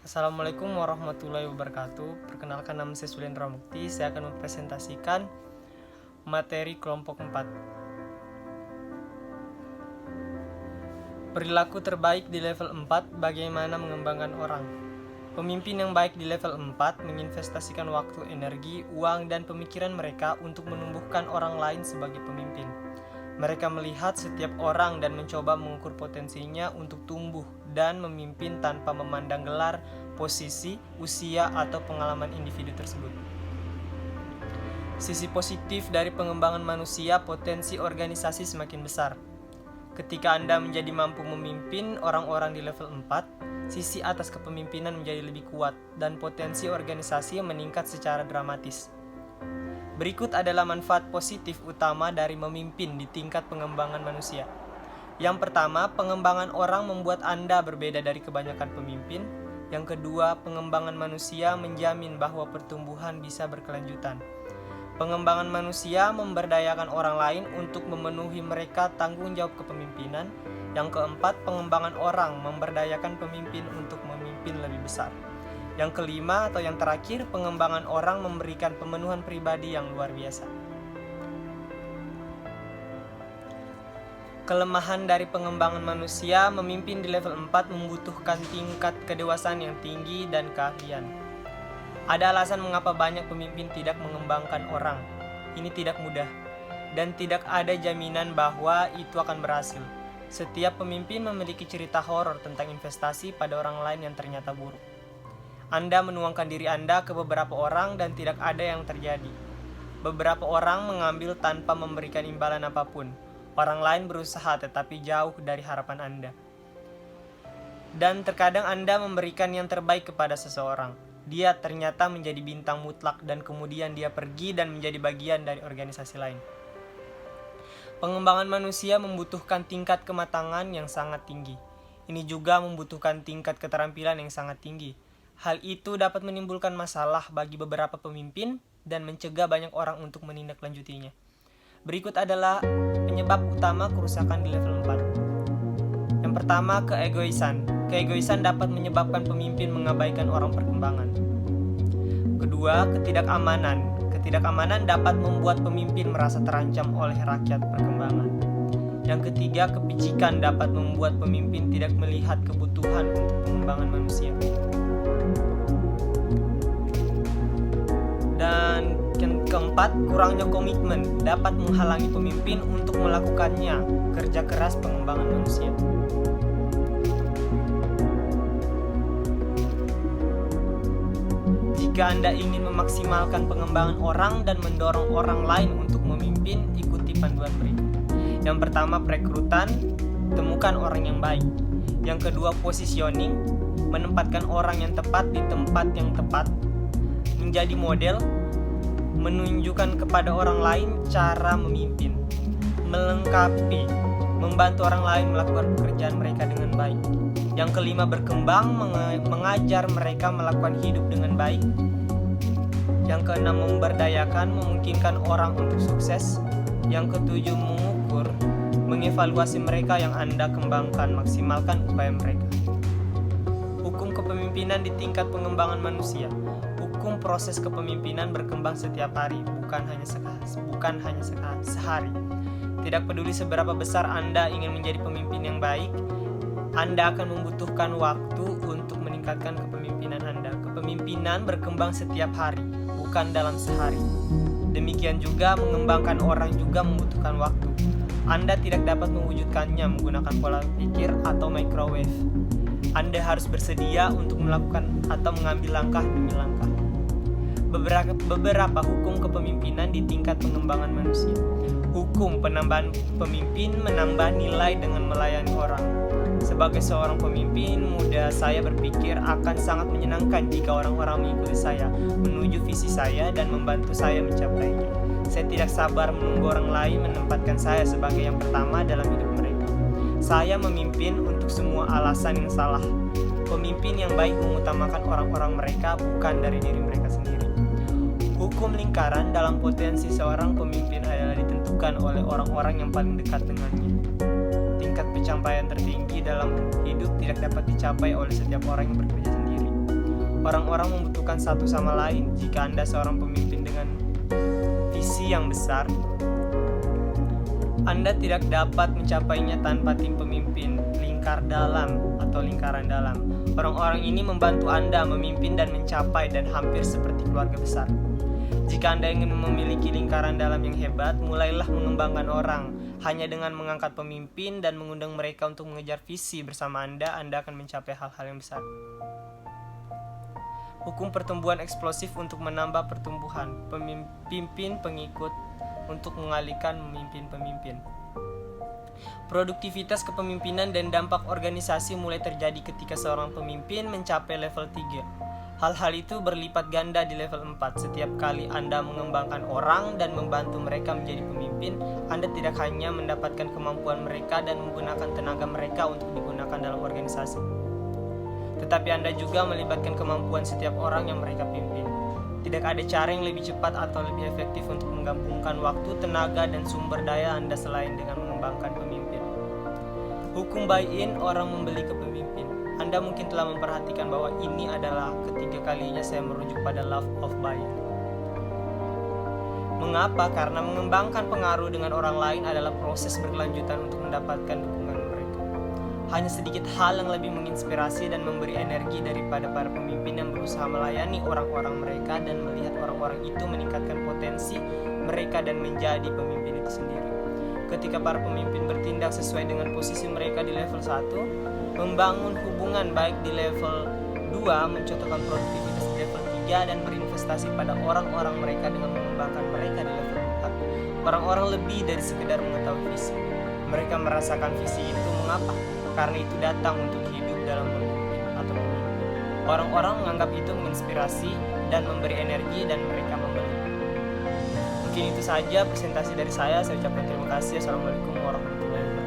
Assalamualaikum warahmatullahi wabarakatuh. Perkenalkan, nama saya Sulendra Mukti. Saya akan mempresentasikan materi kelompok 4. Perilaku terbaik di level 4, bagaimana mengembangkan orang. Pemimpin yang baik di level 4 menginvestasikan waktu, energi, uang, dan pemikiran mereka untuk menumbuhkan orang lain sebagai pemimpin. Mereka melihat setiap orang dan mencoba mengukur potensinya untuk tumbuh dan memimpin tanpa memandang gelar, posisi, usia, atau pengalaman individu tersebut. Sisi positif dari pengembangan manusia, potensi organisasi semakin besar. Ketika Anda menjadi mampu memimpin orang-orang di level 4, sisi atas kepemimpinan menjadi lebih kuat dan potensi organisasi meningkat secara dramatis. Berikut adalah manfaat positif utama dari memimpin di tingkat pengembangan manusia. Yang pertama, pengembangan orang membuat Anda berbeda dari kebanyakan pemimpin. Yang kedua, pengembangan manusia menjamin bahwa pertumbuhan bisa berkelanjutan. Pengembangan manusia memberdayakan orang lain untuk memenuhi mereka tanggung jawab kepemimpinan. Yang keempat, pengembangan orang memberdayakan pemimpin untuk memimpin lebih besar. Yang kelima atau yang terakhir, pengembangan orang memberikan pemenuhan pribadi yang luar biasa. Kelemahan dari pengembangan manusia, memimpin di level 4 membutuhkan tingkat kedewasaan yang tinggi dan keahlian. Ada alasan mengapa banyak pemimpin tidak mengembangkan orang. Ini tidak mudah, dan tidak ada jaminan bahwa itu akan berhasil. Setiap pemimpin memiliki cerita horor tentang investasi pada orang lain yang ternyata buruk. Anda menuangkan diri Anda ke beberapa orang dan tidak ada yang terjadi. Beberapa orang mengambil tanpa memberikan imbalan apapun. Orang lain berusaha tetapi jauh dari harapan Anda. Dan terkadang Anda memberikan yang terbaik kepada seseorang. Dia ternyata menjadi bintang mutlak dan kemudian dia pergi dan menjadi bagian dari organisasi lain. Pengembangan manusia membutuhkan tingkat kematangan yang sangat tinggi. Ini juga membutuhkan tingkat keterampilan yang sangat tinggi. Hal itu dapat menimbulkan masalah bagi beberapa pemimpin dan mencegah banyak orang untuk menindaklanjutinya. Berikut adalah penyebab utama kerusakan di level 4. Yang pertama, keegoisan. Keegoisan dapat menyebabkan pemimpin mengabaikan orang perkembangan. Kedua, ketidakamanan. Ketidakamanan dapat membuat pemimpin merasa terancam oleh rakyat perkembangan. Yang ketiga, kepicikan dapat membuat pemimpin tidak melihat kebutuhan untuk pengembangan manusia. Dan yang keempat, kurangnya komitmen dapat menghalangi pemimpin untuk melakukannya kerja keras pengembangan manusia. Jika Anda ingin memaksimalkan pengembangan orang dan mendorong orang lain untuk memimpin, ikuti panduan berikut. Yang pertama, perekrutan, temukan orang yang baik. Yang kedua, positioning, menempatkan orang yang tepat di tempat yang tepat. Menjadi model, menunjukkan kepada orang lain cara memimpin. Melengkapi, membantu orang lain melakukan pekerjaan mereka dengan baik. Yang kelima, berkembang, mengajar mereka melakukan hidup dengan baik. Yang keenam, memberdayakan, memungkinkan orang untuk sukses. Yang ketujuh, mengukur, mengevaluasi mereka yang Anda kembangkan, maksimalkan upaya mereka. Hukum kepemimpinan di tingkat pengembangan manusia. Hukum proses kepemimpinan berkembang setiap hari, bukan hanya sehari. Tidak peduli seberapa besar Anda ingin menjadi pemimpin yang baik, Anda akan membutuhkan waktu untuk meningkatkan kepemimpinan Anda. Kepemimpinan berkembang setiap hari, bukan dalam sehari. Demikian juga mengembangkan orang juga membutuhkan waktu. Anda tidak dapat mewujudkannya menggunakan pola pikir atau microwave. Anda harus bersedia untuk melakukan atau mengambil langkah demi langkah. Beberapa hukum kepemimpinan di tingkat pengembangan manusia. Hukum penambahan pemimpin menambah nilai dengan melayani orang. Sebagai seorang pemimpin muda, saya berpikir akan sangat menyenangkan jika orang-orang mengikuti saya, menuju visi saya dan membantu saya mencapainya. Saya tidak sabar menunggu orang lain menempatkan saya sebagai yang pertama dalam hidup mereka. Saya memimpin untuk semua alasan yang salah. Pemimpin yang baik mengutamakan orang-orang mereka, bukan dari diri mereka sendiri. Hukum lingkaran dalam potensi seorang pemimpin adalah ditentukan oleh orang-orang yang paling dekat dengannya. Tingkat pencapaian tertinggi dalam hidup tidak dapat dicapai oleh setiap orang yang bekerja sendiri. Orang-orang membutuhkan satu sama lain. Jika Anda seorang pemimpin dengan visi yang besar, Anda tidak dapat mencapainya tanpa tim pemimpin, lingkaran dalam. Orang-orang ini membantu Anda memimpin dan mencapai dan hampir seperti keluarga besar. Jika Anda ingin memiliki lingkaran dalam yang hebat, mulailah mengembangkan orang. Hanya dengan mengangkat pemimpin dan mengundang mereka untuk mengejar visi bersama Anda akan mencapai hal-hal yang besar. Hukum pertumbuhan eksplosif untuk menambah pertumbuhan. Pemimpin pengikut untuk mengalihkan memimpin pemimpin. Produktivitas kepemimpinan dan dampak organisasi mulai terjadi ketika seorang pemimpin mencapai level 3. Hal-hal itu berlipat ganda di level 4. Setiap kali Anda mengembangkan orang dan membantu mereka menjadi pemimpin, Anda tidak hanya mendapatkan kemampuan mereka dan menggunakan tenaga mereka untuk digunakan dalam organisasi, tetapi Anda juga melibatkan kemampuan setiap orang yang mereka pimpin. Tidak ada cara yang lebih cepat atau lebih efektif untuk menggabungkan waktu, tenaga, dan sumber daya Anda selain dengan mengembangkan pemimpin. Hukum buy-in, orang membeli kepemimpin. Anda mungkin telah memperhatikan bahwa ini adalah ketiga kalinya saya merujuk pada love of buy-in. Mengapa? Karena mengembangkan pengaruh dengan orang lain adalah proses berkelanjutan untuk mendapatkan dukungan mereka. Hanya sedikit hal yang lebih menginspirasi dan memberi energi daripada para pemimpin yang berusaha melayani orang-orang mereka dan melihat orang-orang itu meningkatkan potensi mereka dan menjadi pemimpin itu sendiri. Ketika para pemimpin bertindak sesuai dengan posisi mereka di level 1, membangun hubungan baik di level 2, mencontohkan produktivitas di level 3, dan berinvestasi pada orang-orang mereka dengan mengembangkan mereka di level 4. Orang-orang lebih dari sekedar mengetahui visi. Mereka merasakan visi itu. Mengapa? Karena itu datang untuk hidup dalam memimpin atau memimpin. Orang-orang menganggap itu menginspirasi dan memberi energi dan mereka membeli. Mungkin itu saja presentasi dari saya. Saya ucapkan terima kasih. Assalamualaikum warahmatullahi wabarakatuh.